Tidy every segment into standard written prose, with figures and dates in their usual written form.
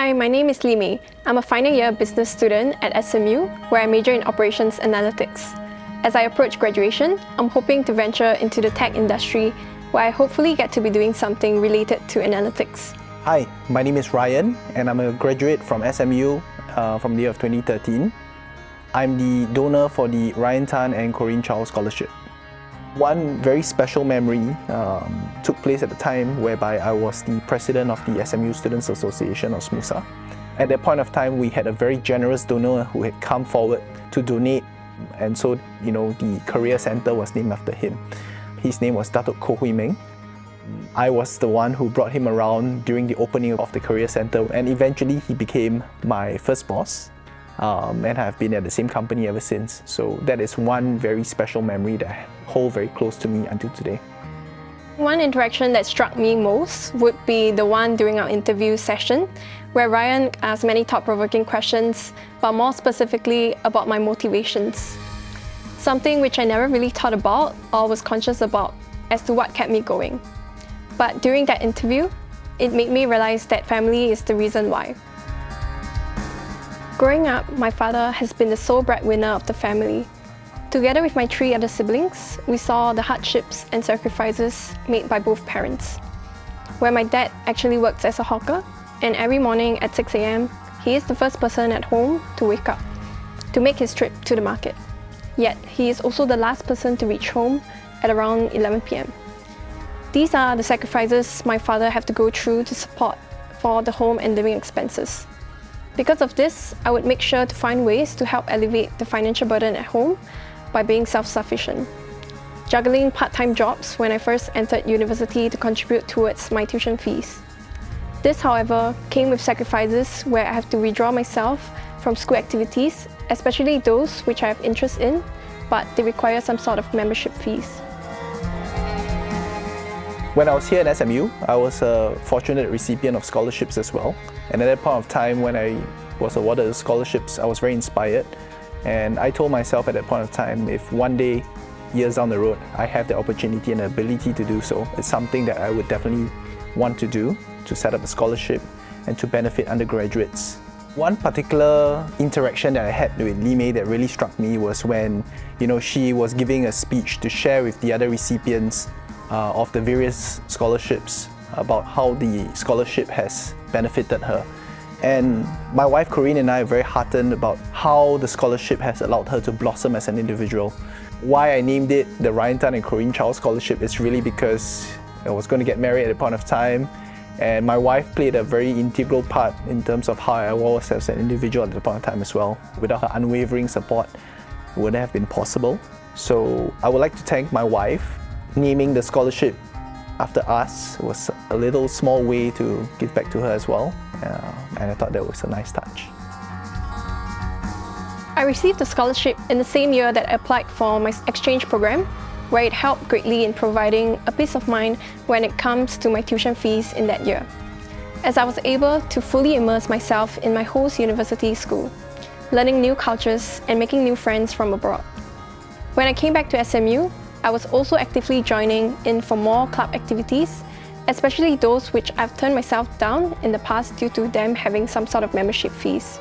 Hi, my name is Li Mei. I'm a final year business student at SMU where I major in operations analytics. As I approach graduation, I'm hoping to venture into the tech industry where I hopefully get to be doing something related to analytics. Hi, my name is Ryan and I'm a graduate from SMU from the year of 2013. I'm the donor for the Ryan Tan and Corinne Chow Scholarship. One very special memory took place at the time whereby I was the president of the SMU Students Association, or SMUSA. At that point of time, we had a very generous donor who had come forward to donate, and so the career center was named after him. His name was Datuk Koh Hui Meng. I was the one who brought him around during the opening of the career center, and eventually he became my first boss. And I've been at the same company ever since. So that is one very special memory that I hold very close to me until today. One interaction that struck me most would be the one during our interview session, where Ryan asked many thought-provoking questions, but more specifically about my motivations. Something which I never really thought about or was conscious about as to what kept me going. But during that interview, it made me realize that family is the reason why. Growing up, my father has been the sole breadwinner of the family. Together with my 3 other siblings, we saw the hardships and sacrifices made by both parents. Where my dad actually works as a hawker, and every morning at 6 a.m, he is the first person at home to wake up, to make his trip to the market. Yet, he is also the last person to reach home at around 11 p.m. These are the sacrifices my father had to go through to support for the home and living expenses. Because of this, I would make sure to find ways to help alleviate the financial burden at home by being self-sufficient. Juggling part-time jobs when I first entered university to contribute towards my tuition fees. This, however, came with sacrifices where I have to withdraw myself from school activities, especially those which I have interest in, but they require some sort of membership fees. When I was here at SMU, I was a fortunate recipient of scholarships as well. And at that point of time, when I was awarded the scholarships, I was very inspired. And I told myself at that point of time, if one day, years down the road, I have the opportunity and the ability to do so, it's something that I would definitely want to do, to set up a scholarship and to benefit undergraduates. One particular interaction that I had with Li Mei that really struck me was when she was giving a speech to share with the other recipients of the various scholarships about how the scholarship has benefited her. And my wife Corinne and I are very heartened about how the scholarship has allowed her to blossom as an individual. Why I named it the Ryan Tan and Corinne Chow Scholarship is really because I was going to get married at a point of time, and my wife played a very integral part in terms of how I was as an individual at the point of time as well. Without her unwavering support, it wouldn't have been possible. So I would like to thank my wife. Naming the scholarship after us was a little small way to give back to her as well, and I thought that was a nice touch. I received the scholarship in the same year that I applied for my exchange program, where it helped greatly in providing a peace of mind when it comes to my tuition fees in that year, as I was able to fully immerse myself in my host university school, learning new cultures and making new friends from abroad. When I came back to SMU, I was also actively joining in for more club activities, especially those which I've turned myself down in the past due to them having some sort of membership fees.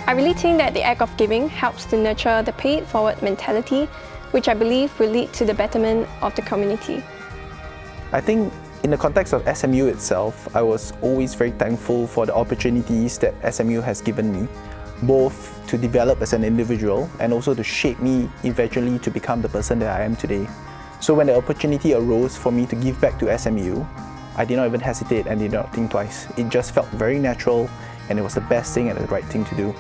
I really think that the act of giving helps to nurture the pay-it-forward mentality, which I believe will lead to the betterment of the community. I think in the context of SMU itself, I was always very thankful for the opportunities that SMU has given me, both to develop as an individual and also to shape me eventually to become the person that I am today. So when the opportunity arose for me to give back to SMU, I did not even hesitate and did not think twice. It just felt very natural, and it was the best thing and the right thing to do.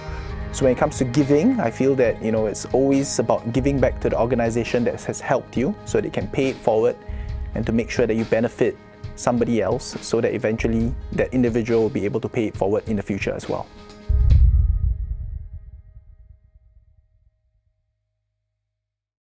So when it comes to giving, I feel that it's always about giving back to the organization that has helped you so they can pay it forward and to make sure that you benefit somebody else so that eventually that individual will be able to pay it forward in the future as well.